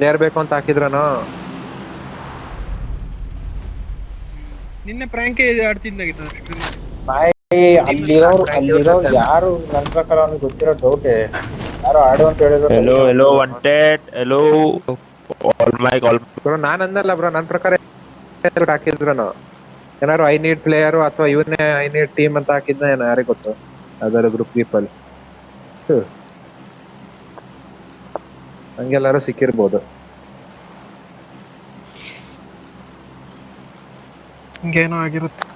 Player ಬೇಕು ಅಂತ ಹಾಕಿದ್ರನು ನಿನ್ನೆ ಪ್ರಾಂಕ್ ಆಡ್ತಿದ್ದಾಗಿತ್ತು ಅಲ್ಲಿರೋರು ಯಾರು ನನ್ನ ಪ್ರಕಾರ ಅವ್ನಿಗೆ ಗೊತ್ತಿರೋ ಡೌಟೇ ಯಾರು ಆಡು ಅಂತ ಹೇಳಿದ್ರು. Hello, wanted. Hello, all my call. Bro ನಾನ್ ಅಂದಲ್ಲ ಬ್ರೋ ನನ್ನ ಪ್ರಕಾರ ಹಾಕಿದ್ರನು ಏನಾರು ಐ ನೀಡ್ ಪ್ಲೇಯರ್ ಅಥವಾ ಇವನ್ನೇ ಐ ನೀಡ್ ಟೀಮ್ ಅಂತ ಹಾಕಿದ್ನ ಏನೋ ಯಾರಿಗೆ ಗೊತ್ತು ಅದರ ಗ್ರೂಪ್ ಪೀಪಲ್ ಹಂಗೆಲ್ಲಾರು ಸಿಕ್ಕಿರ್ಬೋದು. ಹಿಂಗೇನೋ ಆಗಿರುತ್ತೆ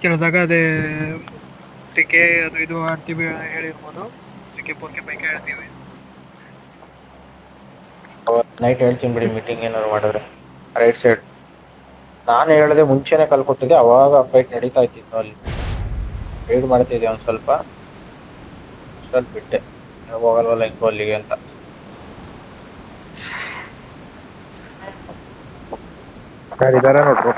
ಕೇಳಿದಾಗ ಅದೇ ಟಿಕೆ ಅದು ಇದು ಆಡ್ತೀವಿ ಹೇಳಿರ್ಬೋದು. ಟಿಕೆ ಪೋರ್ಕೆ ಬೈಕ್ ಹೇಳ್ತೀವಿ. ನೈಟ್ ಹೇಳ್ತೀನಿ ಬಿಡಿ ಮೀಟಿಂಗ್ ಏನಾದ್ರು ಮಾಡಿದ್ರೆ ರೈಟ್ ಸೈಡ್. ನಾನು ಹೇಳದೆ ಮುಂಚೆನೆ ಕಲ್ಕೊಟ್ಟಿದ್ದೆ, ಅವಾಗ ಫೈಟ್ ನಡೀತಾ ಇತ್ತಿತ್ತು ಅಲ್ಲಿ ರೈಡ್ ಮಾಡ್ತಿದ್ದೆ ಒಂದು ಸ್ವಲ್ಪ ಬಿಟ್ಟೆ ಹೋಗಲ್ವಲ್ಲ ಹೆಂಗೋ ಅಲ್ಲಿಗೆ ಅಂತ. ಇದಾರೆ ನೋಡ್ರಿ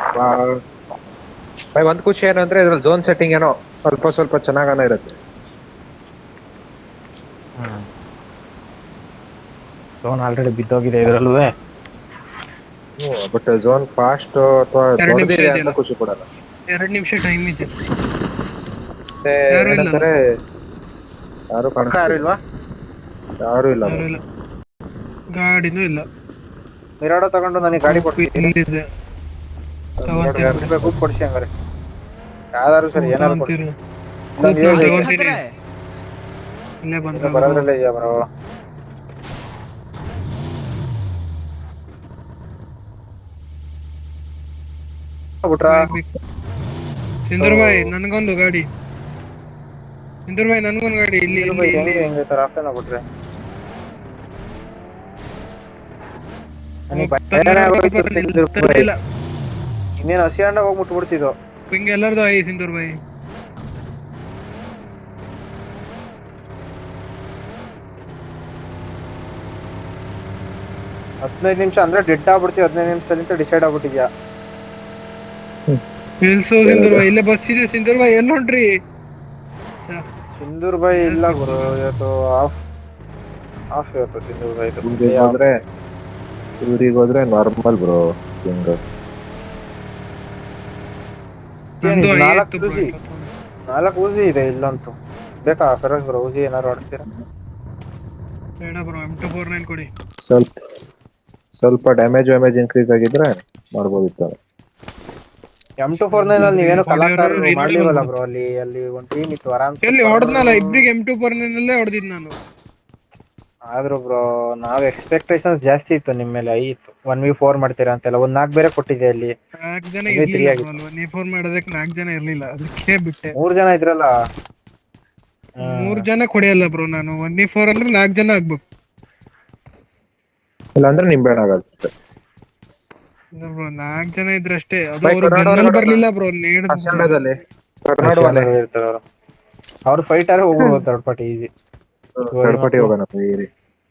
ಒಂದ್ ಖುಷಿ ಏನಂದ್ರೆ ಇದ್ರಲ್ಲಿ ಝೋನ್ ಸೆಟ್ಟಿಂಗ್ ಏನೋ ಸ್ವಲ್ಪ ಚೆನ್ನಾಗನ ಇರುತ್ತೆ. ಝೋನ್ ಆಲ್ರೆಡಿ ಬಿದ್ದೋಗಿದೆ ಇದ್ರಲ್ಲೂ. ಬಟ್ ಝೋನ್ ಫಾಸ್ಟ್ ಅಥವಾ ದೊಡ್ಡದಿದೆ ಅಂತ ಖುಷಿ ಕೊಡಲ್ಲ. 2 ನಿಮಿಷ ಟೈಮ್ ಇದೆ. ಏನಂತಾರೆ ಯಾರು ಇಲ್ವಾ? ಯಾರು ಇಲ್ಲ. ಗಾಡಿನೂ ಇಲ್ಲ. ಮಿರಾಡೋ ತಗೊಂಡು ನನಗೆ ಗಾಡಿ ಕೊಡ್ತೀನಿ. ಇಲ್ಲಿದೆ ಕೊಡ್ಸಿ ಹಂಗಾರೆ ಯಾವ್ದಾರು ಸರಿ ಏನಾದ್ರು ಕೊಡ್ಸಿ. ಇಲ್ಲೇ ಬಂದ್ರೆ ಬರೋದ್ರಲ್ಲೇ ಇದೆಯಾ ಬರೋ ಬಿಟ್ರಾ? ಸಿಂಧೂರ್ ಬಾಯ್ ನನ್ಗೊಂದು ಗಾಡಿ. ಸಿಂಧೂರ್ ಬಾಯ್ ನನ್ಗೊಂದು ಗಾಡಿ ಇಲ್ಲಿ ಹೆಂಗೆ ತರ ಆಪ್ಷನ್ ಆಗ್ಬಿಟ್ರೆ ಇನ್ನೇನು ಹಸಿ ಹಣ್ಣ ಹೋಗಿ ಮುಟ್ಬಿಡ್ತಿದ್ದು. ಹಿಂಗೆ ಎಲ್ಲರದು ಆಯಿ ಸಿಂಧೂರ್ ಬಾಯ್. ಹದಿನೈದು ನಿಮಿಷ ಅಂದ್ರೆ ಡೆಡ್ ಆಗ್ಬಿಡ್ತೀವಿ. 15 ನಿಮಿಷದಿಂದ ಡಿಸೈಡ್ ಆಗ್ಬಿಟ್ಟಿದ್ಯಾ? ನಿಲ್ಸು ಸಿಂಧೂರ್ ಬಾಯ್. ಇಲ್ಲೇ ಬಸ್ ಇದೆ ಸಿಂಧೂರ್ ಬಾಯ್. ಎಲ್ಲಿ ಹೊಂಟ್ರಿ? ಸಿಂಧೂರ್ ಬಾಯ್ ಇಲ್ಲ ಗುರು, ಇವತ್ತು ಆಫ್ ಇವತ್ತು ಸಿಂಧೂರ್ ಬಾಯ್. ಊರಿಗೆ ಹೋದ್ರೆ ನಾರ್ಮಲ್ ಬ್ರೋ. ಹಿಂಗ 4 ಊಜಿ ಇದೆ ಇಲ್ಲಂತೂ. ಬೇಕಾ ಫೆರೋಜ್ ಬ್ರೋ ಊಜಿ ಏನಾರು ಆಡ್ತೀರಾ? ಬೇಡ ಬ್ರೋ, M249 ಕೊಡಿ. ಸ್ವಲ್ಪ ಡ್ಯಾಮೇಜ್ ಇನ್ಕ್ರೀಸ್ ಆಗಿದ್ರೆ ಮಾಡ್ಬೋದಿತ್ತು. M249 ಅಲ್ಲಿ ನೀವೇನು ಕಲಾಕಾರ ಮಾಡ್ಲಿವಲ್ಲ ಬ್ರೋ. ಅಲ್ಲಿ ಒಂದು ಟೀಮ್ ಇತ್ತು ಆರಾಮ್. ಎಲ್ಲಿ ಹೊಡೆದ್ನಲ್ಲ ಇಬ್ರಿಗೆ M249 ಅಲ್ಲೇ ಹೊಡೆದಿದ್ ನಾನು. ಆದ್ರೂ ಬ್ರೋ ನಾವ್ ಎಕ್ಸ್ಪೆಕ್ಟೇಷನ್ಸ್ ಜಾಸ್ತಿ ಇತ್ತು ನಿಮ್ಮ ಮೇಲೆ. ಇತ್ತು 1v4 ಮಾಡ್ತೀರಾ ಅಂತೆಲ್ಲ. ಒಂದ್ 4 ಬೇರೆ ಕೊಟ್ಟಿದ್ದೆ ಅಲ್ಲಿ. 4 ಜನ ಇರ್ಲಿಲ್ಲ. 1v4 ಮಾಡೋದಕ್ಕೆ 4 ಜನ ಇರ್ಲಿಲ್ಲ, ಅದಕ್ಕೆ ಬಿಟ್ಟೆ. 3 ಜನ ಇದ್ರಲ್ಲ. 3 ಜನ ಕೊಡಿಯಲ್ಲ ಬ್ರೋ ನಾನು. 1v4 ಅಂದ್ರೆ 4 ಜನ ಆಗ್ಬೇಕು. ಇಲ್ಲಾಂದ್ರೆ ನಿಂಬೆಹಣ್ಣು ಆಗುತ್ತೆ ಬ್ರೋ. 4 ಜನ ಇದ್ರಷ್ಟೇ. ಅದು ಅವ್ರು ಗನ್ನಲ್ಲಿ ಬರ್ಲಿಲ್ಲ ಬ್ರೋ. ಅವ್ರು ಫೈಟರ್ ಹೋಗ್ಬೋದು ಥರ್ಡ್ ಪಾರ್ಟಿ ಈಸಿ.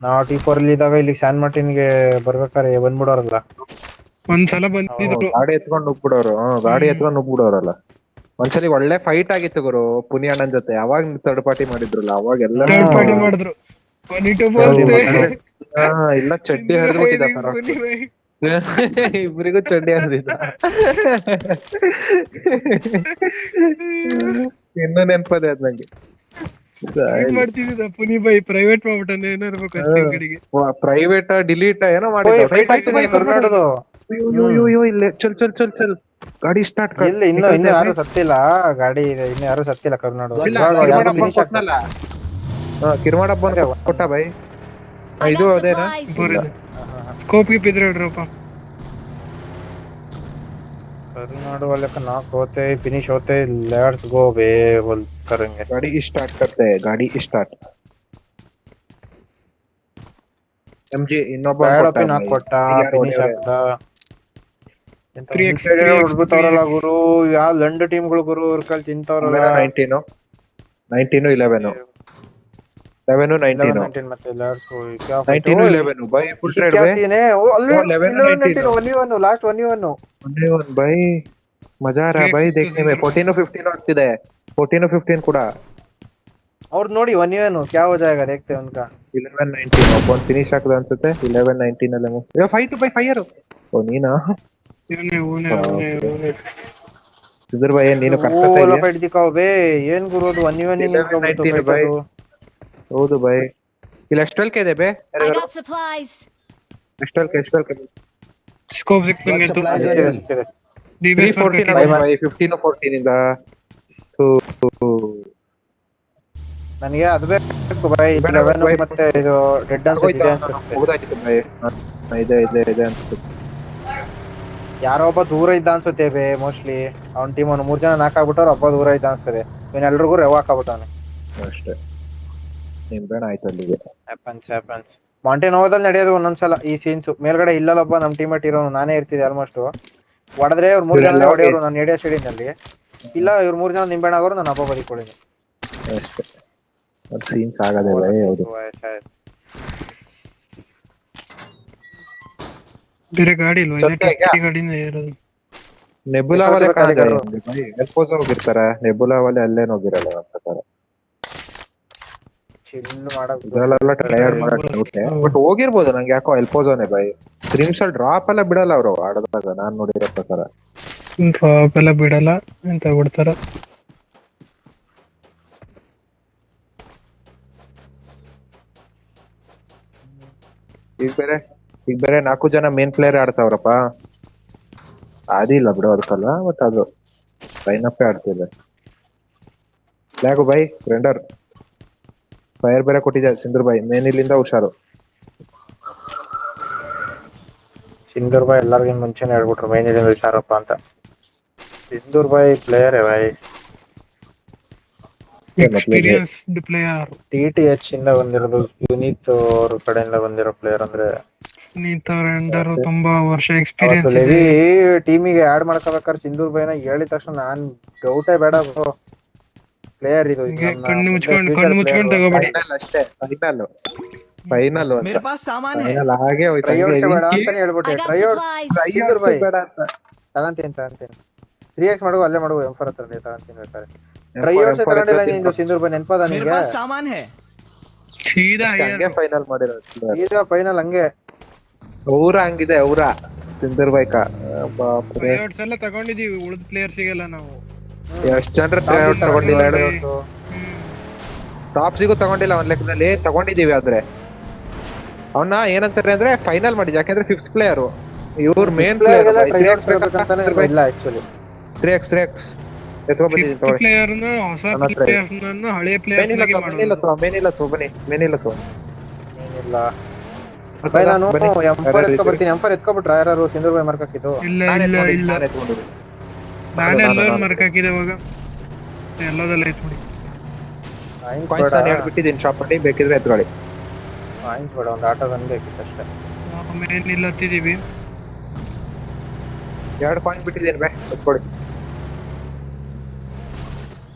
ನಾವು T4 ಅಲ್ಲಿ ಇದ್ದಾಗ ಇಲ್ಲಿ ಶಾನ್ ಮಾರ್ಟಿನ್ಗೆ ಬರ್ಬೇಕಾರೆ ಬಂದ್ಬಿಡೋರಲ್ಲ. ಒಂದ್ಸಲ ಬಂದಿದ್ರು ಗಾಡಿ ಎತ್ಕೊಂಡು ನುಗ್ಬಿಡೋರಲ್ಲ. ಒಂದ್ಸಲಿ ಒಳ್ಳೆ ಫೈಟ್ ಆಗಿತ್ತು ಗುರು ಪುನಿಯಣ್ಣನ್ ಜೊತೆ. ಅವಾಗ ಥರ್ಡ್ ಪಾರ್ಟಿ ಮಾಡಿದ್ರಲ್ಲ, ಅವಾಗ ಎಲ್ಲ ಥರ್ಡ್ ಪಾರ್ಟಿ ಮಾಡಿದ್ರು. ಇಲ್ಲ ಚಡ್ಡಿ ಹರಿದ್ಬಿಟ್ಟಿದ್ದ ಇಬ್ರಿಗೂ ಚಡ್ಡಿ ಹರಿದಿದ್ದ. ಇನ್ನೂ ನೆನ್ಪದೆ ಅದ್ ನಂಗೆ. ಮಾಡ್ತಿದ್ದ ಪುನಿ ಬೈ ಪ್ರೈವೇಟ್ ಮಾಡ್ಬಿಟ್ಟೆ. ಏನೋ ಇರ್ಬೇಕು ಅಷ್ಟೇ ಕಡೆಗೆ. ಪ್ರೈವೇಟ್ ಡಿಲೀಟ್ ಏನೋ ಮಾಡಿದ್ರು. ಇಲ್ಲೇ ಚಲ್ ಗಾಡಿ ಸ್ಟಾರ್ಟ್. ಇನ್ನು ಯಾರು ಸತ್ತಿಲ್ಲ. ಗಾಡಿ ಇದೆ, ಇನ್ನು ಯಾರು ಸತ್ತಿಲ್ಲ ಕರ್ನಾಟಕ. ಕಿರ್ಮಾಡಪ್ಪ ಕೊಟ್ಟ ಬೈ. ಇದು ಅದೇನಾ ಸ್ಕೋಪ್ ಗಿಪ್ ಇದ್ರೆ ಹೇಳ್ರಪ್ಪ. कर्नाटक वाले का नॉक होते ही फिनिश होते ही लेट्स गो बे बोल करेंगे. गाड़ी स्टार्ट करते हैं. गाड़ी स्टार्ट. एमजी ಇನ್ನೊಬ್ಬ ನಾಕ್ ಕೊಟ್ಟ ಫಿನಿಶ್ ಆಗ್ತ. 3x ಹೊಡ್ಬಿಟ್ಟವರಲ್ಲ ಗುರು. ಯಾವ ಲಂಡ್ ಟೀಮ್ಗಳು ಗುರು ಅವ್ರ ಕಲ್ ತಿಂತವ್ರಲ್ಲ. 19 11 19 ಮತ್ತೆ let's go. 19 11 by full trade by. 11 last 1v1 भाई मजा आ रहा है भाई देखने में. 14 15 ಆಗ್ತಿದೆ. 14 15 ಕೂಡ और ನೋಡಿ 1v1 क्या हो जाएगा देखते हैं उनका 11-19 ಒಬ್ಬ ಫಿನಿಶ್ ಆಗ್ತದ ಅನ್ಸುತ್ತೆ 11-19 ಅಲ್ಲೇ 5-5 ಓ ನೀನಾ ಸುಧೀರ್ ಭಾಯಿ ನೀನು ಕರ್ಸ್ಕೊತಾ ಓ ಇದೀಯ ಫೈಟ್ ದಿಕ್ಕಾವ್ ಬೇ ಏನ್ ಗುರು ಅದು 1v1 ನಿಂತ್ಕೊಂಡ್ಬಿಡ್ತು 11-19 ಫೈಟ್ ಭಾಯ್ ಅದು ಹೌದು ಭಾಯ್ ಇಲ್ಲಿ ಎಷ್ಟಲ್ಕೆ ಇದೆ ಬೇ I got supplies. ಎಷ್ಟಲ್ಕೆ ಸ್ಕೋಪ್ ಸಿಕ್ತು ನಂಗೆ Supplies are ready. DBS 314 Bhai 15-14 ಇಂದ ನನಗೆ ಅದು ಬೇಕು ಬೈ ಬೇಡ, 11 ಬೈ. ಮತ್ತೆ ಇದು ರೆಡ್ ಅಂತ ಇದೆ ಅನ್ಸುತ್ತೆ ಮುಗ್ದಾಯ್ತು ಭಾಯ್ ಇದೆ ಅನ್ಸುತ್ತೆ ಯಾರೋ ಒಬ್ಬ ದೂರ ಇದ್ದ ಅನ್ಸುತ್ತೆ ಬೇ ಮೋಸ್ಟ್ಲಿ ಅವ್ನ ಟೀಮ್ ಅವ್ನು 3 ಜನ ನಾಕ್ ಆಗ್ಬಿಟ್ಟವ್ರು ಒಬ್ಬ ದೂರ ಇದ್ದ ಅನ್ಸ್ತದೆ ಇವನ್ನೆಲ್ರಿಗೂ ರೆವ್ ಹಾಕಾಗ್ಬಿಟ್ಟವನೆ ಅಷ್ಟೇ ನಿಂಬೇಣ ಆಯ್ತು ಅಲ್ಲಿಗೆ ಹ್ಯಾಪನ್ಸ್ ಮಾಂಟೇನ್ ಹೋದಲ್ಲಿ ನಡೆಯೋದು ಒಂದೊಂದ್ಸಲ ಈ ಸೀನ್ಸ್ ಮೇಲ್ಗಡೆ ಇಲ್ಲಲ್ಲೊಬ್ಬ ನಮ್ ಟೀಮೇಟ್ ಇರೋನು ನಾನೇ ಇರ್ತಿದ್ದೆ ಆಲ್ಮೋಸ್ಟ್ ಹೊಡೆದ್ರೆ ಇವ್ರು 3 ಜನ ಹೊಡೆಯೋರು ನಾನು ಎಡಿಯೋ ಸ್ಟೇಡಿಯಂನಲ್ಲಿ ಇಲ್ಲ ಇವ್ರು 3 ಜನ ನಿಂಬೆಣ್ಣ ಆಗೋರು ನಾನು ಹಬ್ಬ ಬದಿಕೊಳ್ಳಿ ಅಷ್ಟೇ ಅದು ಸೀನ್ಸ್ ಆಗದೆ ಭಾಯ್ ಹೌದು ಬೇರೆ ಗಾಡಿ ಇಲ್ವಾ ಸತ್ಯ ಈಗ? ಗಾಡಿನೇ ಇರೋದು ನೆಬುಲಾ ವಾಲೆ ಭಾಯ್ ಎಲ್ಪೋಸ್ ಹೋಗಿರ್ತಾರೆ ನೆಬುಲಾ ವಾಲೆ ಅಲ್ಲೇನ್ ಹೋಗಿರಲ್ಲ ನನ್ನ ಪ್ರಕಾರ ಚಿಲ್ ಮಾಡಕ್ ಇದರಲ್ಲೆಲ್ಲ ಟೈರ್ಡ್ ಮಾಡಕ್ ಬಟ್ ಹೋಗಿರ್ಬೋದು ನಂಗೆ ಯಾಕೋ ಎಲ್ಪೋಸೋನೆ ಭಾಯ್ ಸ್ಟ್ರೀಮ್ಸ್ ಅಲ್ಲಿ ಡ್ರಾಪ್ ಎಲ್ಲ ಬಿಡಲ್ಲ ಅವರು ಆಡದಾಗ ನಾನ್ ನೋಡಿರೋ ಪ್ರಕಾರ ಡ್ರಾಪ್ ಎಲ್ಲ ಬಿಡಲ್ಲ ಅಂತ ಬಿಡ್ತಾರ ಈಗ ಬೇರೆ 4 ಜನ ಮೇನ್ ಪ್ಲೇಯರ್ ಆಡ್ತಾವ್ರಪ್ಪ ಆದಿಲ್ಲ ಬಿಡು ಅದಕ್ಕಲ್ಲ ಬಟ್ ಅದು ಲೈನಪ್ಪೇ ಆಡ್ತಿದೆ ಲ್ಯಾಗು ಬೈ ರೆಂಡರ್ ಫೈರ್ ಬೇರೆ ಕೊಟ್ಟಿದ್ದೆ ಸಿಂಧೂರ್ ಬಾಯ್ ಮೇನಿಲಿಂದ ಹುಷಾರು ಸಿಂಧೂರ್ ಬಾಯ್ ಎಲ್ಲರಿಗಿಂತ ಮುಂಚೆನೆ ಹೇಳ್ಬಿಟ್ರು ಮೈನ್ ಇದೆ ವಿಚಾರಪ್ಪ ಅಂತ ಸಿಂಧೂರ್ ಬಾಯ್ ಪ್ಲೇಯರ್ ಬಾಯ್ ಎಕ್ಸ್ಪೀರಿಯನ್ಸ್ಡ್ ಪ್ಲೇಯರ್ TTH ಇಂದ ಬಂದಿರೋದು ಯುನೀತ್ ಅವ್ರ ಕಡೆಯಿಂದ ಬಂದಿರೋ ಪ್ಲೇಯರ್ ಅಂದ್ರೆ ನೀತವರೆಂಡರು ತುಂಬಾ ವರ್ಷ ಎಕ್ಸ್ಪೀರಿಯನ್ಸ್ ಇದೆ ಲೆವಿ ಟೀಮಿಗೆ ಆಡ್ ಮಾಡ್ಕೋಬೇಕಾದ್ರೆ ಸಿಂಧೂರ್ ಬಾಯ್ನ ಹೇಳಿದ ತಕ್ಷಣ ನಾನ್ ಡೌಟೇ ಬೇಡ ಪ್ಲೇಯರ್ ಇದು ಹಿಂಗೆ ಕಣ್ಣು ಮುಚ್ಕೊಂಡು ತಗೋಬೇಡಿ ಅಷ್ಟೇ ಫೈನಲ್ मेरे पास सामान है ಫೈನಲ್ ಹಾಗೆ ಹೋಯ್ತು ಟ್ರೈ ಹಂಗೆ ಬೇಡ ಹಿಂಗೆ ಅಂತಾನೆ ಹೇಳ್ಬಿಟ್ಟೆ I got try supplies. Sindhoor boy ಬೇಡ ಅಂತ ತಗಂತೀನಿ 3x ಮಾಡುವ ಅಲ್ಲೇ ಮಾಡುವ M4 ಹತ್ರ ತಗಂತೀನಿ ಬೇಕಾದ್ರೆ ಟ್ರೈ ತಗೊಂಡಿಲ್ಲ ನೀನು ಸಿಂಧೂರ್ ಬಾಯ್ ನೆನಪದ मेरे ನಿಂಗೆ पास सामान है ಸೀದಾ ಹಂಗೆ ಫೈನಲ್ ಮಾಡಿರೋದು ಈಗ ಫೈನಲ್ ಹಂಗೆ ಊರ ಹಂಗಿದೆ ಊರ ಸಿಂಧೂರ್ ಬಾಯ್ಕ ಬಾಪ್ರೆ ಟ್ರೈಔಟ್ಸ್ ಎಲ್ಲ ತಗೊಂಡಿದೀವಿ ಉಳಿದ ಪ್ಲೇಯರ್ ಸಿಗಲ್ಲ ನಾವು ಎಷ್ಟ್ ಜನರ ಟ್ರೈಔಟ್ ತಗೊಂಡಿಲ್ಲ ಹೇಳು ಟಾಪ್ಸಿಗೂ ತಗೊಂಡಿಲ್ಲ ಒಂದ್ ಲೆಕ್ಕದಲ್ಲಿ ತಗೊಂಡಿದೀವಿ ಆದ್ರೆ ಅವನ್ನ ಏನಂತಾರೆ ಅಂದ್ರೆ ಫೈನಲ್ ಮಾಡಿದ್ವಿ ಯಾಕಂದ್ರೆ 5th ಪ್ಲೇಯರ್ ಇವ್ರ ಮೇನ್ ಪ್ಲೇಯರ್ ಇಲ್ಲ ಆಕ್ಚುಲಿ 3x ಎತ್ಕೊ ಬಂದಿದ್ದೀನಿ ತಗೊಳ್ಳಿ ಪ್ಲೇಯರ್ ಹೊಸ ಪ್ಲೇಯರ್ ಹಳೆ ಪ್ಲೇಯರ್ ಮೇನಿಲ್ಲ ಬನ್ನಿ ಮೇನಿಲ್ಲ ಏನಿಲ್ಲ ಬಾಯ್ ನಾನು M4 ಎತ್ಕೊಬರ್ತೀನಿ M4 ಎತ್ಕೊಬಿಟ್ರ ಯಾರು ಸಿಂಧೂರ್ ಬಾಯ್ ಮಾರ್ಕಾಕಿದ್ದು ಇಲ್ಲ ನಾನೇ ಎಲ್ಲರೂ ಮರ್ಕ್ ಹಾಕಿದೆ ಇವಾಗ ಎಲ್ಲದೆಲ್ಲ ಐತ್ ನೋಡಿ ಕಾಯಿನ್ಸ್ ನಾನು ಹೇಳ್ಬಿಟ್ಟಿದ್ದೀನಿ ಶಾಪ್ ಅಲ್ಲಿ ಬೇಕಿದ್ರೆ ಎತ್ಕೊಳ್ಳಿ ಪಾಯಿಂಟ್ ಬೇಡ ಒಂದು ಆಟೋ ರನ್ ಬೇಕಿತ್ತು ಅಷ್ಟೇ ಮೇನ್ ಇಲ್ಲ ಹತ್ತಿದೀವಿ 2 ಕಾಯಿನ್ ಬಿಟ್ಟಿದ್ದೀನಿ ಬೇ ಎತ್ಕೊಳ್ಳಿ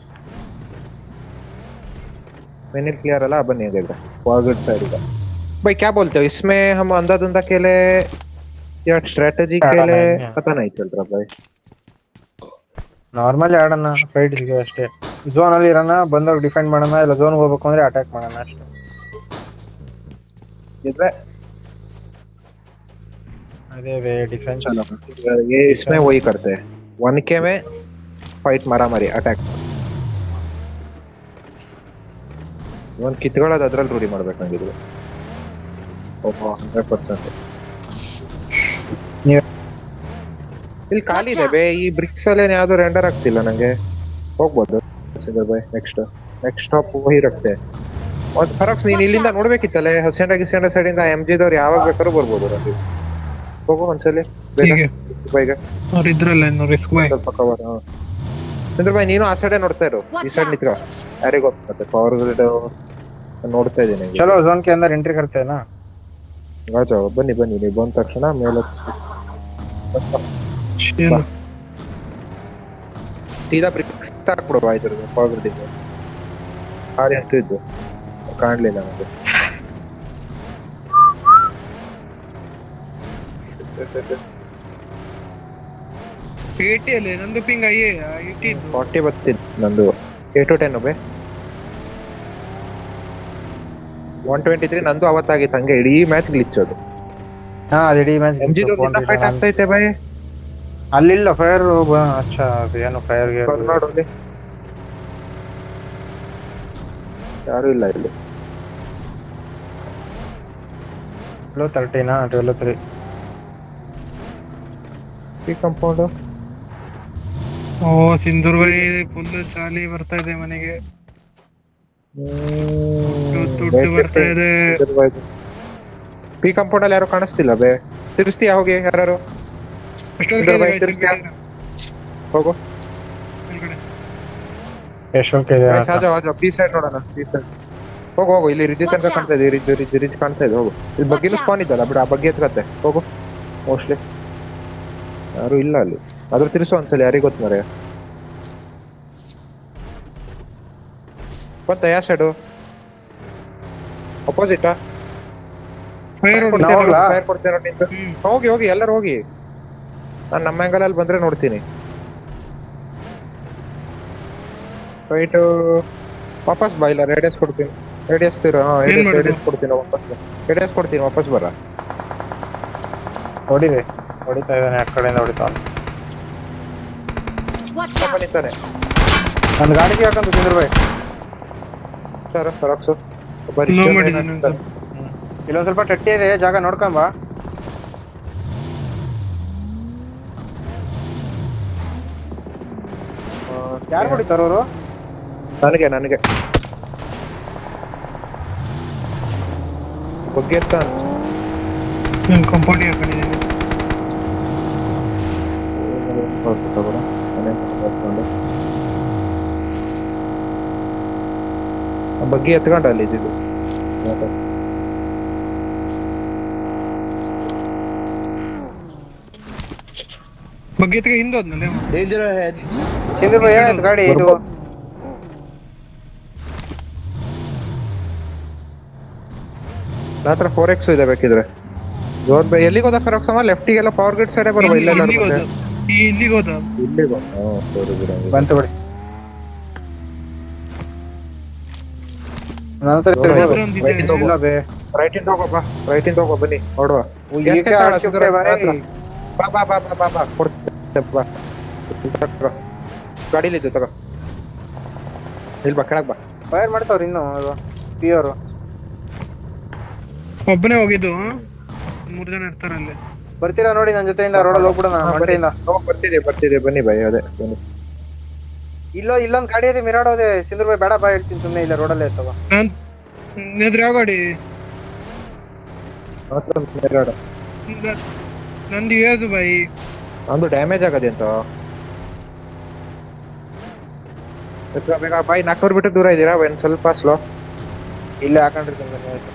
मैंने क्लियर अला बने देगा फॉरवर्ड साइड का भाई क्या बोलते हो इसमें हम अंधा धुंधा खेले या स्ट्रेटजी खेले पता नहीं चल रहा भाई ನಾರ್ಮಲಿ ಆಡೋಣ ಫೈಟ್ ಇದೆ ಅಷ್ಟೇ ಝೋನ್ ಅಲ್ಲಿ ಇರೋಣ ಬಂದವ್ರು ಡಿಫೆಂಡ್ ಮಾಡೋಣ ಇಲ್ಲ ಝೋನ್ ಹೋಗ್ಬೇಕು ಅಂದ್ರೆ ಅಟ್ಯಾಕ್ ಮಾಡೋಣ ಅಷ್ಟೇ इधर ಅದೇ ವೇ ಡಿಫೆನ್ಸ್ चलो ये इसमें वही करते हैं 1k में फाइट मारा मारी अटैक ಒಂದು ಕಿತ್ಕೊಳ್ಳೋದು ಅದ್ರಲ್ಲಿ ರೂಢಿ ಮಾಡ್ಬೇಕಂಗಿದ್ರು ಓಹೋ 100% ಇಲ್ಲಿ ಖಾಲಿ ಇದೆ ಬೇ ಈ ಬ್ರಿಕ್ಸ್ ಅಲ್ಲಿ ಯಾವ್ದು ರೆಂಡರ್ ಆಗ್ತಿಲ್ಲ ನಂಗೆ ಹೋಗ್ಬೋದು ಸಿಂಗಲ್ ಬೈ ನೆಕ್ಸ್ಟ್ ಸ್ಟಾಪ್ ವಹಿ ರಕ್ತೆ ಒಂದು ಫರಕ್ಸ್ ನೀನ್ ಇಲ್ಲಿಂದ ನೋಡ್ಬೇಕಿತ್ತಲ್ಲ ಹಸೆಂಡ ಸೈಡ್ ಇಂದ MG ದವ್ರು ಯಾವಾಗ ಬೇಕಾದ್ರೂ ಬರ್ಬೋದು ನನಗೆ ಹೋಗು ಒಂದ್ಸಲಿ ಹೀಗೆ ಬೈಗ ಅವ್ರು ಇದ್ರಲ್ಲ ಇನ್ನು ರಿಸ್ಕ್ ಬೈ ಸ್ವಲ್ಪ ಕವರ್ ಚಂದ್ರ ಬಾಯ್ ನೀನು ಆ ಸೈಡೇ ನೋಡ್ತಾ ಇರು ಈ ಸೈಡ್ ನಿಂತ್ಕೊ ಯಾರಿಗ ಗೊತ್ತೆ ಪವರ್ ಗ್ರಿಡ್ ನೋಡ್ತಾ ಇದ್ದೀನಿ ಚಲೋ ಝೋನ್ ಕೆ ಅಂದರ್ ಎಂಟ್ರಿ करते हैं ना ರಾಜ ಬನ್ನಿ ನೀವು ಬಂದ ತಕ್ಷಣ ಮೇಲೆ ಸೀದಾ ಬ್ರಿಕ್ಸ್ ಹಾಕ್ಬಿಡುವ ಇದ್ರದ್ದು ಪವರ್ ಗ್ರಿಡ್ ಹಾರಿ ಅಂತೂ ಇದ್ದು ಕಾಣ್ಲಿಲ್ಲ ನನಗೆ ಏಟಿ ಅಲ್ಲೇ ನಂದು ಪಿಂಗ್ 80 40 ಬರ್ತಿದ್ದು ನಂದು 8 to 10 ಬೇ 123 ನಂದು ಅವತ್ತಾಗಿತ್ತು ಹಂಗೆ ಇಡೀ ಮ್ಯಾಚ್ ಗ್ಲಿಚ್ ಅದು. ಹಾ ಅದು ಇಡೀ ಮ್ಯಾಚ್ ಫೈಟ್ ಆಗ್ತೈತೆ ಬೈ. ಅಲ್ಲಿಲ್ಲ ಫೈರ್ ಅಚ್ಚಾ ಏನು ಫೈರ್ ಗೆ ನೋಡೋಲಿ ಯಾರು ಇಲ್ಲ ಇಲ್ಲಿ. 13 12 ಈ ಕಾಂಪೌಂಡ್ ಓ ಸಿಂಧೂರ್ ಬೈ ಫುಲ್ ಚಾಲಿ ಬರ್ತಾ ಇದೆ ಮನೆಗೆ. ದುಡ್ಡು ಬರ್ತಾ ಇದೆ. ಪಿ ಕಾಂಪೌಂಡ್ ಅಲ್ಲಿ ಯಾರು ಕಾಣಿಸ್ತಿಲ್ಲ ಬೇ. ತಿರ್ಸ್ತೀಯಾ ಹೋಗಿ ಯಾರು ತಿರ್ಸ್ತೀಯಾ ಹೋಗು. ಆಜೋ ಪಿ ಸೈಡ್ ನೋಡೋಣ. ಪಿ ಸೈಡ್ ಹೋಗು ಹೋಗು. ಇಲ್ಲಿ ರಿಜ್ ತನಕ ಕಾಣ್ತಾ ಇದೆ. ರಿಜ್ ಕಾಣ್ತಾ ಇದೆ. ಹೋಗು. ಇಲ್ಲಿ ಬಗ್ಗೆನೂ ಸ್ಪಾನ್ ಇದ್ದಲ್ಲ ಬಿಡ. ಆ ಬಗ್ಗೆ ಎತ್ಕತ್ತೆ ಹೋಗು. ಮೋಸ್ಟ್ಲಿ ಯಾರು ಇಲ್ಲ ಅಲ್ಲಿ. ಅದ್ರ ತಿರ್ಸು ಒಂದ್ಸಲ ಯಾರಿಗೆ ಗೊತ್ತು ಮರೆ. ಗೊತ್ತಾ ಯಾವ ಸೈಡು ಅಪೋಸಿಟಾ? ಫೈರ್ ಕೊಡ್ತೇನೆ ನಿಂತು. ಹೋಗಿ ಹೋಗಿ ಎಲ್ಲರೂ ಹೋಗಿ. ನಾನು ನಮ್ಮ ಆಂಗಲ್ ಅಲ್ಲಿ ಬಂದ್ರೆ ನೋಡ್ತೀನಿ. ರೈಟ್ ವಾಪಸ್ ಬಾ. ಇಲ್ಲ ರೇಡಿಯಸ್ ಕೊಡ್ತೀನಿ. ರೇಡಿಯಸ್ ಕೊಡ್ತೀನಿ ವಾಪಸ್. ರೇಡಿಯಸ್ ಕೊಡ್ತೀನಿ ವಾಪಸ್ ಬರ. ಹೊಡಿತಾ ಇದ್ದಾನೆ ಆ ಕಡೆಯಿಂದ ಹೊಡಿತಾನೆ. ಬನ್ನಿತಾನೆ ನನ್ನ ಗಾಡಿಗೆ ಹಾಕಂತ ಸಿಂಧೂರ್ ಬೈ ಸರ್ ಫರಾಕ್ಸು. ಇಲ್ಲೊಂದ್ ಸ್ವಲ್ಪ ಟಟ್ಟಿ ಇದೆ ಜಾಗ ನೋಡ್ಕೊಂಬ. ಯಾರು ಹೊಡಿತಾರ ಅವರು? ನನಗೆ ಬಗ್ಗೆ ಎತ್ತ ಕಂಪೌಂಡ್ ಹಾಕೊಂಡಿದ್ದೀನಿ. ಬಗ್ಗೆ ಎತ್ಕೊಂಡ ಅಲ್ಲಿ ಇದ್ದಿದ್ದು. ಬಗ್ಗೆ ಹಿಂದೋದ್ನಲ್ಲ Danger ahead. ಸಿಂಧೂರ್ ಬೈ ಏನಾಯ್ತು ಗಾಡಿ ಇದು? ನನ್ನ ಹತ್ರ 4x ಇದೆ ಬೇಕಿದ್ರೆ. ಜೋರ್ ಬೈ ಎಲ್ಲಿಗೆ ಹೋದ ಫರಾಕ್ಸ್ ಅಮ್ಮ? ಲೆಫ್ಟಿಗೆಲ್ಲ ಪವರ್ ಗ್ರಿಡ್ ಸೈಡ್ ಬರುವ. ಇಲ್ಲೆಲ್ಲ ಇಲ್ಲಿಗೆ ಹೋದ. ಬಂತು ಬಿಡಿ. ಇಲ್ಲ ಬೇ ರೈಟ್ ಇಂದ ಹೋಗಪ್ಪ. ರೈಟ್ ಇಂದ ಹೋಗೋ ಬನ್ನಿ ಹೊಡುವ. ಬಾ ಕೊಡ್ತೇನೆ ಬಾ. ಗಾಡಿಲಿದ್ದು ತಗೋ. ಇಲ್ಲಿ ಬಾ ಕೆಳಗ್ ಬಾ. ಫೈರ್ ಮಾಡ್ತಾವ್ರಿ ಇನ್ನು ಪಿ ಅವರು. ಒಬ್ಬನೇ ಹೋಗಿದ್ದು. 3 ಜನ ಇರ್ತಾರ ಅಲ್ಲಿ. ಬರ್ತೀರಾ ನೋಡಿ ನನ್ನ ಜೊತೆಯಿಂದ ರೋಡಲ್ಲಿ ಹೋಗ್ಬಿಡೋಣ ಮಂಟೆಯಿಂದ. ಬರ್ತಿದೆ ಬನ್ನಿ ಬೈ. ಅದೇ ಇಲ್ಲೊಂದ್ ಗಾಡಿ ಇದೆ ಮಿರಾಡೋ ಇದೆ. ಸಿಂಧೂರ್ ಬೈ ಬೇಡ ಬಾ ಹೇಳ್ತೀನಿ ಸುಮ್ಮನೆ. ಇಲ್ಲ ರೋಡಲ್ಲೇ ಇರ್ತವ. ಎದುರು ಯಾವ ಗಾಡಿ? ನಂದು ಏದು ಬೈ. ಒಂದು ಡ್ಯಾಮೇಜ್ ಆಗದೆ ಅಂತ ಬೇಗ ಬಾಯ್. 400 ಮೀಟರ್ ದೂರ ಇದ್ದೀರಾ? ಒಂದು ಸ್ವಲ್ಪ ಸ್ಲೋ. ಇಲ್ಲೇ ಹಾಕೊಂಡಿರ್ತೀನಿ ಬನ್ನಿ ಆಯ್ತು.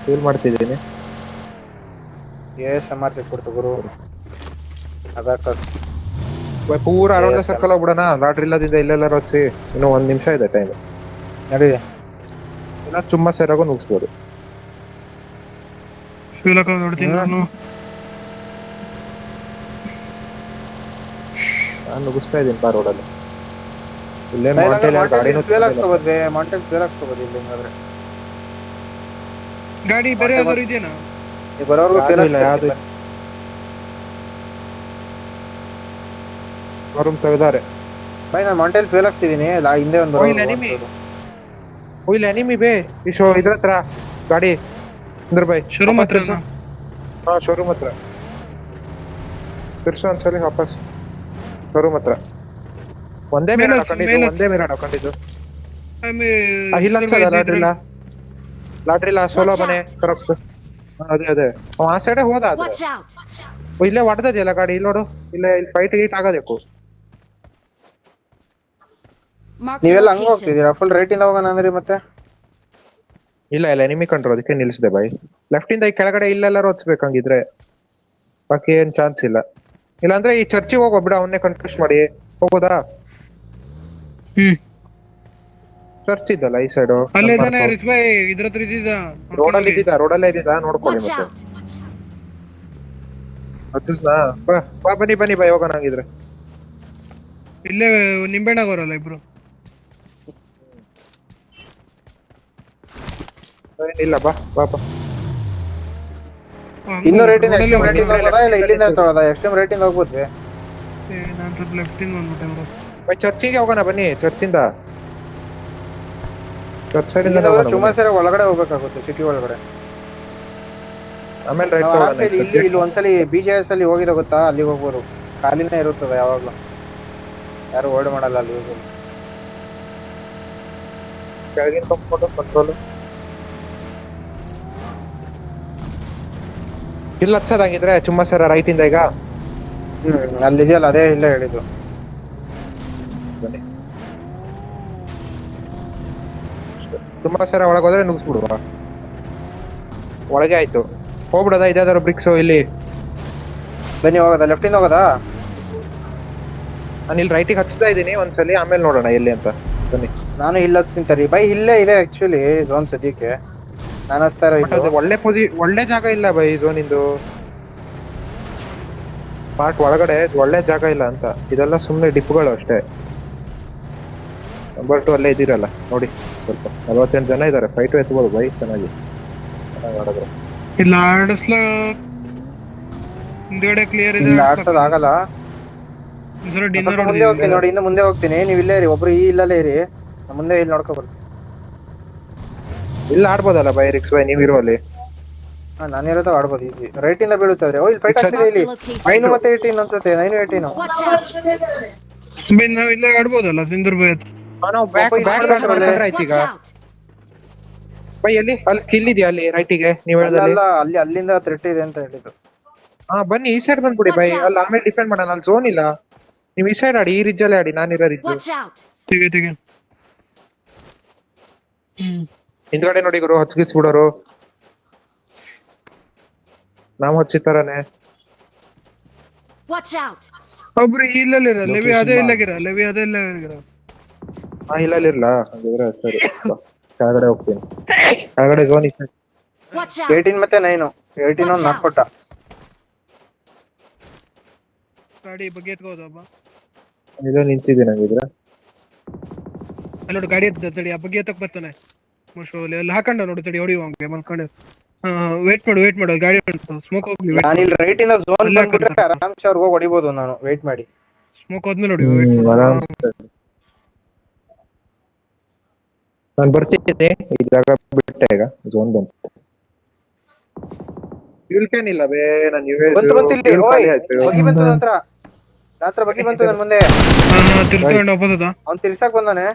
ಫೀಲ್ ಮಾಡ್ತಿದ್ದೀನಿ. ಸಮರ್ಥ ಕೊಡ್ತು ಗುರು. ಪೂರ ಅರೌಂಡ್ ಸರ್ಕಲ್ ಹೋಗ್ಬಿಡೋಣ. ಲಾಟ್ರಿ ಇಲ್ಲದಿಂದ ಇಲ್ಲೆಲ್ಲಾರು ಹಚ್ಚಿ. ಇನ್ನು 1 ನಿಮಿಷ ಇದೆ ಟೈಮ್. ನಡೀರಿ. ಇಲ್ಲ ಚುಮ್ಮ ಸೇರಾಗೋ ನುಗ್ಸ್ಬೋದು. ಫ್ಯೂಲ್ ಹಾಕೋದು ನೋಡ್ತೀನಿ ನಾನು ನುಗ್ಗಿಸ್ತಾ ಇದ್ದೀನಿ ಬಾ ರೋಡಲ್ಲಿ. ಇಲ್ಲೇ ಮಾಂಟೇಲ್ ಗಾಡಿನೂ ಮಾಂಟೇನ್ ಫೇಲ್ ಹಾಕ್ಸ್ಕೋಬೋದು ಇಲ್ಲಿ ಹಿಂಗಾದ್ರೆ. ಗಾಡಿ ಬೇರೆ ಯಾವ್ದಾದ್ರು ಇದೆಯಾ? ಬರೋರ್ಗು ಇಲ್ಲ ಯಾವ್ದು ಶೋರೂಮ್ ತೆಗೆದಾರೆ. ಬೈ ನಾನು ಮಾಂಟೇಲ್ ಫೇಲ್ ಆಗ್ತಿದ್ದೀನಿ. ಹಿಂದೆ ಒಂದು ಇಲ್ಲ ಎನಿಮಿ ಬೇ. ಈ ಇದ್ರ ಹತ್ರ ಗಾಡಿ ಅಂದ್ರ ಬೈ. ಶೋರೂಮ್ ಹತ್ರ. ಹಾ ಶೋರೂಮ್ ಹತ್ರ ತಿರ್ಸು ಒಂದ್ಸಲಿ ವಾಪಸ್. ಶೋರೂಮ್ ಹತ್ರ ಒಂದೇ ಮಿರಾಡ್ ಹಾಕೊಂಡಿದ್ದು. ಇಲ್ಲ ಲಾಟ್ರಿಲ್ಲ ಸೋಲೋ ಮನೆ ಕರೆಕ್ಟ್. ಅದೇ ಆ ಸೈಡೆ ಹೋದ. ಇಲ್ಲೇ ಹೊಡೆದಿದೆಯಲ್ಲ ಗಾಡಿ. ಇಲ್ಲಿ ನೋಡು. ಇಲ್ಲೇ ಇಲ್ಲಿ ಫೈಟ್ ಗೀಟ್ ಆಗೋದಕ್ಕೂ. ನೀವೆಲ್ಲ ಹಂಗ ಹೋಗ್ತಿದ್ದೀರಾ? ಫುಲ್ ರೈಟ್ ಇಂದ ಹೋಗೋಣ ಅಂದ್ರಿ ಮತ್ತೆ. ಇಲ್ಲ ಎನಿಮಿ ಕಂಡ್ರು ಅದಕ್ಕೆ ನಿಲ್ಸಿದೆ ಬಾಯ್. ಲೆಫ್ಟ್ ಇಂದ ಈ ಕೆಳಗಡೆ ಇಲ್ಲೆಲ್ಲಾರು ಹೊತ್ಸ್ಬೇಕಂಗಿದ್ರೆ. ಬಾಕಿ ಏನ್ ಚಾನ್ಸ್ ಇಲ್ಲ. ಇಲ್ಲಾಂದ್ರೆ ಈ ಚರ್ಚಿಗೆ ಹೋಗೋ ಬಿಡ. ಅವನ್ನೇ ಕನ್ಫ್ಯೂಸ್ ಮಾಡಿ ಹೋಗೋದಾ? ಚರ್ಚ್ ಇದ್ದಲ್ಲ ಈ ಸೈಡು. ರೋಡಲ್ಲೇ ಇದ್ದಿದ್ದ ನೋಡ್ಕೊಳ್ಳಿ ಮತ್ತೆ. ಬಾ ಬನ್ನಿ ಬೈ ಹೋಗೋಣ ಹಂಗಿದ್ರೆ. ಇಲ್ಲೇ ನಿಂಬೆಣ್ಣಾಗೋರಲ್ಲ ಇಬ್ರು. ಏನಿಲ್ಲ ಬಾ ಬಾ ಬಾ. ಇನ್ನು ರೇಟಿಂಗ್ ಎಕ್ಸ್ಟ್ರೀಮ್ ರೇಟಿಂಗ್ ಹೋಗೋದಾ ಇಲ್ಲ ಇಲ್ಲಿಂದ ತಗೊಳ್ಳೋದಾ? ಎಕ್ಸ್ಟ್ರೀಮ್ ರೇಟಿಂಗ್ ಹೋಗ್ಬೋದು. ನಾನು ಸ್ವಲ್ಪ ಲೆಫ್ಟಿಂದ ಬಂದ್ಬಿಟ್ಟೆ ಬ್ರೋ. ಬೈ ಚರ್ಚಿಗೆ ಹೋಗೋಣ ಬನ್ನಿ, ಚರ್ಚಿಂದ ಚರ್ಚ್ ಸೈಡ್ ಇಂದ ಇಲ್ಲಿಂದ ಹೋಗೋಣ ಸುಮಾರು ಬನ್ನಿ. ಸರಿ ಒಳಗಡೆ ಹೋಗ್ಬೇಕಾಗುತ್ತೆ ಸಿಟಿ ಒಳಗಡೆ. ಆಮೇಲೆ ರೈಟ್ ನಾವು ತಗೊಳ್ಳೋಣ. ಆರಾಮ್ಸೆ ಇಲ್ಲಿ ಒಂದ್ಸಲಿ BJS ಅಲ್ಲಿ ಹೋಗಿದೆ ಗೊತ್ತಾ, ಅಲ್ಲಿಗೆ ಹೋಗ್ಬೋದು. ಖಾಲಿನೇ ಇರುತ್ತದೆ ಯಾವಾಗ್ಲೂ, ಯಾರು ಓಲ್ಡ್ ಮಾಡಲ್ಲ ಅಲ್ಲಿ ಹೋಗಿ. ಕೆಳಗಿನ ತಗೊಂಡು ಕಂಟ್ರೋಲ್ ಇಲ್ಲಿ ಹಚ್ಚೋದಾಗಿದ್ರೆ ಚುಮ್ಮ ಸರ ರೈಟ್ ಇಂದ ಈಗ ಅಲ್ಲಿದೆಯಲ್ಲ ಅದೇ ಇಲ್ಲ ಹೇಳಿದ್ದು. ಬನ್ನಿ. ಚುಮ್ಮ ಸರ ಒಳಗೆ ಹೋದ್ರೆ ನುಗ್ಸ್ಬಿಡುವ. ಒಳಗೆ ಆಯ್ತು, ಹೋಗ್ಬಿಡೋದಾ? ಇದಾದ್ರು ಬ್ರಿಕ್ಸ್ ಇಲ್ಲಿ ಬನ್ನಿ ಹೋಗೋದಾ? ಲೆಫ್ಟಿಂದ ಹೋಗೋದಾ? ನಾನು ಇಲ್ಲಿ ರೈಟಿಗೆ ಹಚ್ತಾ ಇದ್ದೀನಿ ಒಂದ್ಸಲಿ, ಆಮೇಲೆ ನೋಡೋಣ ಎಲ್ಲಿ ಅಂತ. ಬನ್ನಿ. ನಾನು ಇಲ್ಲ ಹಚ್ತೀನಿ ಬೈ. ಇಲ್ಲೇ ಇದೆ ಆಕ್ಚುಲಿ ಝೋನ್ ಸದ್ಯಕ್ಕೆ. ನಾನು ಹಚ್ತಾ ಬಟ್ ಅದು ಒಳ್ಳೆ ಜಾಗ ಇಲ್ಲ ಬೈ ಝೋನ್ ಇಂದು. ಪಾರ್ಟ್ ಒಳಗಡೆ ಒಳ್ಳೆ ಜಾಗ ಇಲ್ಲ ಅಂತ. ಇದೆಲ್ಲ ಸುಮ್ಮನೆ ಡಿಪ್ಗಳು ಅಷ್ಟೇ. ನಂಬರ್ 2 ಅಲ್ಲೇ ಇದ್ದೀರಲ್ಲ ನೋಡಿ, ಸ್ವಲ್ಪ 48 ಜನ ಇದ್ದಾರೆ. ಫೈಟು ಎತ್ಬೋದು ಬೈ, ಚೆನ್ನಾಗಿ ಆಡಿದ್ರು. ಇಲ್ಲ ಆಡಿಸ್ಲ ಹಿಂದ್ಗಡೆ ಕ್ಲಿಯರ್ ಇದೆ. ಇಲ್ಲ ಆಡ್ಸೋದ್ ಆಗಲ್ಲ. ಸರ ಡಿನ್ನರ್ ಮುಂದೆ ಹೋಗ್ತೀನಿ ನೋಡಿ, ಇನ್ನು ಮುಂದೆ ಹೋಗ್ತೀನಿ. ನೀವು ಇಲ್ಲೇ ಇರಿ, ಒಬ್ರು ಇಲ್ಲೇ ಇರಿ. ನಾನು ಮುಂದೆ ಇಲ್ಲಿ ನೋಡ್ಕೊ ಬರ್ತೀನಿ. ಇಲ್ಲ ಆಡ್ಬೋದಲ್ಲ ಬೈ ರಿಕ್ಸ್ ಬೈ, ನೀವಿರೋ ಅಲ್ಲಿ. ನಾನಿರೋದು ಆಡ್ಬೋದು ಈಸಿ. ರೈಟ್ ಇಂದ ಬೀಳುತ್ತದೆ. ಓ ಇಲ್ಲಿ ಫೈಟ್ ಆಗ್ತಿದೆ ಇಲ್ಲಿ. 9 ಮತ್ತೆ 18 ಅನ್ಸುತ್ತೆ. 9 18. ನಾವು ಇಲ್ಲೇ ಆಡ್ಬೋದಲ್ಲ ಸಿಂಧೂರ್ ಬೈ ಹತ್ರ. ನಾವು ಬ್ಯಾಕ್ ಆಯ್ತು ಈಗ ಬೈ. ಅಲ್ಲಿ ಕಿಲ್ ಇದೆಯಾ ಅಲ್ಲಿ ರೈಟಿಗೆ ನೀವು ಹೇಳೋದಲ್ಲಿ? ಅಲ್ಲ ಅಲ್ಲಿ ಅಲ್ಲಿಂದ ಥ್ರೆಟ್ ಇದೆ ಅಂತ ಹೇಳಿದ್ರು. ಹಾ ಬನ್ನಿ ಈ ಸೈಡ್ ಬಂದ್ಬಿಡಿ ಬೈ. ಅಲ್ಲಿ ಆಮೇಲೆ ಡಿಪೆಂಡ್ ಮಾಡೋಣ. ಅಲ್ಲಿ ಝೋನ್ ಇಲ್ಲ, ನೀವು ಈ ಸೈಡ್ ಆಡಿ, ಈ ರಿಜ್ ಅಲ್ಲೇ ಆಡಿ. ನಾನಿರೋ ರಿಜ್ ತೆಗೆ ಹಿಂದ್ಗಡೆ ನೋಡಿ ಗುರು, ಹಚ್ಗಿಸ್ಬಿಡೋರು. ನಾವು ಹಚ್ಚಿತಾರನೆ. ಒಬ್ರು ಇಲ್ಲಲ್ಲಿರ ಲೆವಿ ಅದೇ ಇಲ್ಲಾಗಿರ, ಲೆವಿ ಅದೇ ಇಲ್ಲಾಗಿರ. ಹಾ ಇಲ್ಲಲ್ಲಿರ್ಲಾ? ಹಾಗಿದ್ರೆ ಸರಿ, ಕೆಳಗಡೆ ಹೋಗ್ತೀನಿ. ಕೆಳಗಡೆ ಝೋನ್ ಇದೆ. 18 ಮತ್ತೆ 9. 18 ಒಂದು ನಾಕ್ಕೊಟ್ಟ. ಗಾಡಿ ಬಗ್ಗೆ ಎತ್ಕೋದಪ್ಪ. ಇದು ನಿಂತಿದ್ದೀನಿ ಹಂಗಿದ್ರೆ. ಅಲ್ಲಿ ನೋಡಿ ಗಾಡಿ ಎತ್ತ ತಡಿ, ಆ ಬಗ್ಗೆ ಎತ್ತಕ್ ಬರ್ತಾನೆ. ಮೋಸ್ಟ್ಲಿ ಅಲ್ಲಿ ಹಾಕೊಂಡ ನೋಡು, ತಡಿ ಹೊಡಿಯುವ ಹಂಗೆ ಮಲ್ಕೊಂಡು. ವೇಟ್ ಮಾಡು ಗಾಡಿ ಸ್ಮೋಕ್ ಹೋಗ್ಲಿ. ನಾನು ಇಲ್ಲಿ ರೈಟ್ ಇಂದ ಝೋನ್ ಬಂದ್ಬಿಟ್ರೆ ಆರಾಮ್ಸೆ ಅವ್ರಿಗೆ ಹೋಗಿ ಹೊಡಿಬೋದು. ನಾನು ವೇಟ್ ಮಾಡಿ ಸ್ಮೋಕ್ ಹೋದ್ಮೇಲೆ ನೋಡಿ. ವೇಟ್ ಮಾಡು. ನಾನು ಬರ್ತಿದ್ದೀನಿ. ಈ ಜಾಗ ಬಿಟ್ಟೆ ಈಗ ಝೋನ್ ಬಂತು. ಫ್ಯೂಲ್ ಕ್ಯಾನ್ ಇಲ್ಲ ಬೇ. ನಾನು ಬಂತು ಇಲ್ಲಿ. ಓಯ್ ಬಗ್ಗಿ ಬಂತು ನಂತರ. ನಂತರ ಬಗ್ಗಿ ಬಂತು ನನ್ನ ಮುಂದೆ. ತಿರ್ಸ್ಕೊಂಡು ಹೋಗೋದಾ? ಅವ್ನು ತಿರ್ಸಕ್ ಬಂದಾನೆ.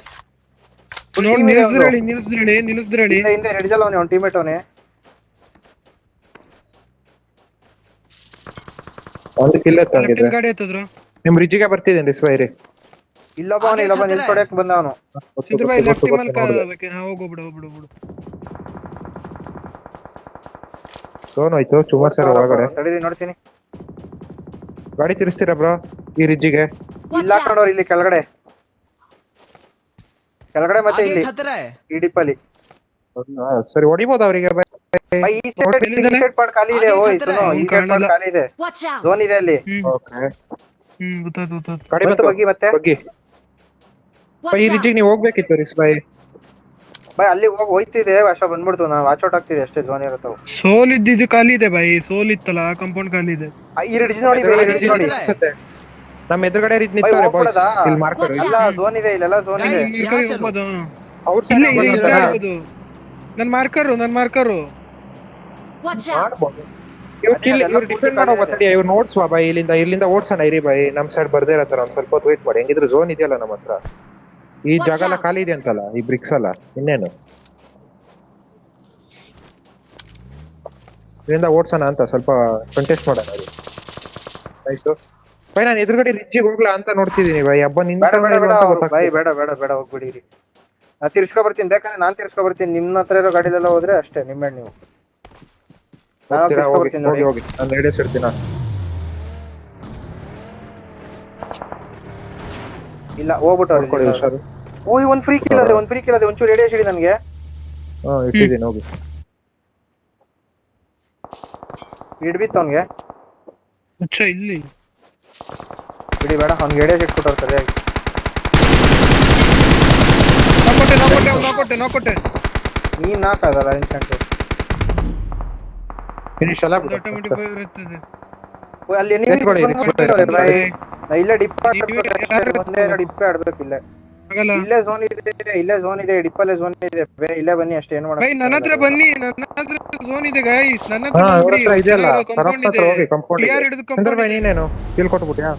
ನೋಡಿ ನಿಲ್ಲಿಸ್ದ್ರಳಿ. ಹಿಂದೆ ರೆಡ್ಜಲ್ ಅವನೇ, ಅವ್ನ ಟೀಮೇಟ್ ಅವನೇ. ಒಂದು ಕಿಲ್ ಎತ್ತಂಗಿದ್ರೆ ಗಾಡಿ ಎತ್ತಿದ್ರು. ನಿಮ್ ರಿಜ್ಜಿಗೆ ಬರ್ತಿದ್ದೀನಿ ರಿಸ್ ಬೈ ರೀ. ಇಲ್ಲಪ್ಪ ಅವನು ನಿಲ್ಸ್ಕೊಡಕ್ ಬಂದ ಅವನು. ಸಿಂಧೂರ್ ಬೈ ಲೆಫ್ಟ್ ಮೇಲೆ ಹೋಗ್ಬಿಡು. ಝೋನ್ ಹೋಯ್ತು. ಚುಮ್ಮ ಸರ್ ಒಳಗಡೆ ತಡೀರಿ ನೋಡ್ತೀನಿ. ಗಾಡಿ ತಿರ್ಸ್ತೀರಾ ಬ್ರೋ ಈ ರಿಜ್ಜಿಗೆ? ಇಲ್ಲ ನೋಡೋರು ಇಲ್ಲಿ ಕೆಳಗಡೆ ಮತ್ತೆ ಇಲ್ಲಿ ಈ ಡಿಪ್ಪಲ್ಲಿ. ಸರಿ ಹೊಡಿಬೋದು ಅವರಿಗೆ ಬೈ. ಈ ಸೈಡ್ ಪಾರ್ಟ್ ಖಾಲಿ ಇದೆ. ಓಯ್ ಸುನೋ, ಈ ಸೈಡ್ ಪಾರ್ಟ್ ಖಾಲಿ ಇದೆ. ಝೋನ್ ಇದೆ ಅಲ್ಲಿ. ಓಕೆ ಗೊತ್ತಾಯ್ತು. ಗಾಡಿ ಬಂತು. ಬಗ್ಗಿ ಮತ್ತೆ ಬಗ್ಗಿ ಬೈ. ಈ ರಿಜ್ಜಿಗೆ ನೀವು ಹೋಗ್ಬೇಕಿತ್ತು ರಿಸ್ ಬೈ. ಬೈ ಅಲ್ಲಿ ಹೋಯ್ತಿದೆ. ವಾಶ ಬಂದ್ಬಿಡ್ತು. ನಾವು ವಾಚ್ ಔಟ್ ಆಗ್ತಿದೆ ಅಷ್ಟೇ. ಝೋನ್ ಇರುತ್ತವು. ಸೋಲ್ ಇದ್ದಿದ್ದು ಖಾಲಿ ಇದೆ ಬೈ. ಸೋಲ್ ಇತ್ತಲ್ಲ, ಕಾಂಪೌಂಡ್ ಖಾಲಿ ಇದೆ. ಈ ರಿಡ್ಜ್ ನೋಡಿ, ಅನ್ಸುತ್ತೆ ನಮ್ಮ ಎದುರುಗಡೆ ರಿಜ್ ನಿಂತವ್ರೆ ಬಾಯ್ಸ್. ಇಲ್ಲಿ ಮಾರ್ಕರ್ ಎಲ್ಲ ಝೋನ್ ಇದೆ. ಇಲ್ಲೆಲ್ಲ ಝೋನ್ ಇದೆ. ಹೋಗ್ಬೋದು. ಔಟ್ ಇಲ್ಲ ಸೈಡ್ ಇಲ್ಲ ಆಗ್ಬೋದು. ನನ್ ಮಾರ್ಕರು ಮಾಡ್ಬೋದು. ಇವ್ರು ಡಿಫೆಂಡ್ ಮಾಡೋ ಗೊತ್ತಡಿ. ಇವ್ರು ನೋಡ್ಸುವ ಬೈ. ಇಲ್ಲಿಂದ ಓಡ್ಸೋಣ ಇರಿ ಬೈ. ನಮ್ ಸೈಡ್ ಬರ್ದೇ ಇರತ್ತಾರ. ಒಂದ್ ಸ್ವಲ್ಪ ಹೊತ್ತು ವೇಟ್ ಮಾಡಿ. ಹೆಂಗಿದ್ರು ಝೋನ್ ಇದೆಯಲ್ಲ ನಮ್ಮ ಹತ್ರ. ಈ ಜಾಗ ಎಲ್ಲ ಖಾಲಿ ಇದೆ ಅಂತಲ್ಲ, ಈ ಬ್ರಿಕ್ಸ್ ಅಲ್ಲ ಇನ್ನೇನು. ಇದರಿಂದ ಓಡ್ಸೋಣ ಅಂತ ಸ್ವಲ್ಪ ಕಂಟೆಸ್ಟ್ ಮಾಡೋಣ. Nice by. ನಾನು ಎದುರುಗಡೆ ರಿಜ್ಜಿಗೆ ಹೋಗ್ಲಾ ಅಂತ ನೋಡ್ತಿದ್ದೀನಿ ಬೈ. ಹಬ್ಬ ನಿಂತ ಬೈ ಬೇಡ ಹೋಗ್ಬಿಡಿರಿ. ನಾ ತಿರ್ಸ್ಕೊ ಬರ್ತೀನಿ. ಬೇಕಾದ್ರೆ ನಾನ್ ತಿರ್ಸ್ಕೊ ಬರ್ತೀನಿ. ನಿಮ್ಮ ಹತ್ರ ಇರೋ ಗಾಡಿಲೆಲ್ಲ ಹೋದ್ರೆ ಅಷ್ಟೇ ನಿಮ್ಮ ನೀವು. ನಾನು ತಿರ್ಸ್ಕೊ ಬರ್ತೀನಿ ನೋಡಿ. ಹೋಗಿ ನಾನು ರೇಡಿಯಸ್ ಇಡ್ತೀನ. ಇಲ್ಲ ಹೋಗ್ಬಿಟ್ಟು ನೋಡ್ಕೊಳ್ಳಿ ಹುಷಾರು. ಓಯ್ ಒಂದ್ ಫ್ರೀ ಕಿಲ್ ಅದೇ. ಒಂಚೂರು ರೇಡಿಯಸ್ ಇಡಿ ನನಗೆ. ಇಟ್ಟಿದ್ದೀನಿ ಹೋಗಿ. ಇಡ್ಬಿತ್ತು ಅವ್ನಿಗೆ. ಇಲ್ಲಿ ಬಿಡಿ ಬೇಡ, ಅವ್ನಿಗೆ ರೇಡಿಯಸ್ ಇಟ್ಬಿಟ್ಟು ಸರಿಯಾಗಿ. ನಾಕೊಟ್ಟೆ. ನೀನ್ ನಾಕಾಗಲ್ಲ ಇನ್ಸ್ಟೆಂಟ್. ಫಿನಿಶ್ ಅಲ್ಲ ಒಂದು ಆಟೋಮೆಟಿಕ್ ಇರುತ್ತದೆ. ಅಲ್ಲಿ ಎತ್ಕೊಳ್ಳಿ, ಇಲ್ಲೇ ಡಿಪ್ ಯಾರು ಒಂದೇ ಡಿಪ್ ಆಡ್ಬೇಕು ಇಲ್ಲೇ. ಆಗಲ್ಲ ಇಲ್ಲೇ ಝೋನ್ ಇದೆ ಡಿಪ್ಪಲ್ಲೇ ಝೋನ್ ಇದೆ ಇಲ್ಲೇ ಬನ್ನಿ ಅಷ್ಟೇ ಏನು ಬೈ ನನ್ನ ಹತ್ರ ಮಾಡಕ್ ಬನ್ನಿ, ನನ್ನ ಹತ್ರ ಝೋನ್ ಇದೆ ಗೈಸ್, ನನ್ನ ಹಾ ಹತ್ರ ಅವ್ರ ಬಂದ್ಬಿಡಿ. ಹತ್ರ ಇದೆಯಲ್ಲ ಕಾಂಪೌಂಡ್ ಫರಕ್ಸ್ ಹತ್ರ ಇದೆ, ಹೋಗಿ ಕಾಂಪೌಂಡ್ TR ಹಿಡಿದು ಚಂದ್ರ ಕಾಂಪೌಂಡ್ ಬೈ ಇದೆ. ನೀನೇನು ಕೀಲ್ ಕೊಟ್ಬಿಟ್ಯಾ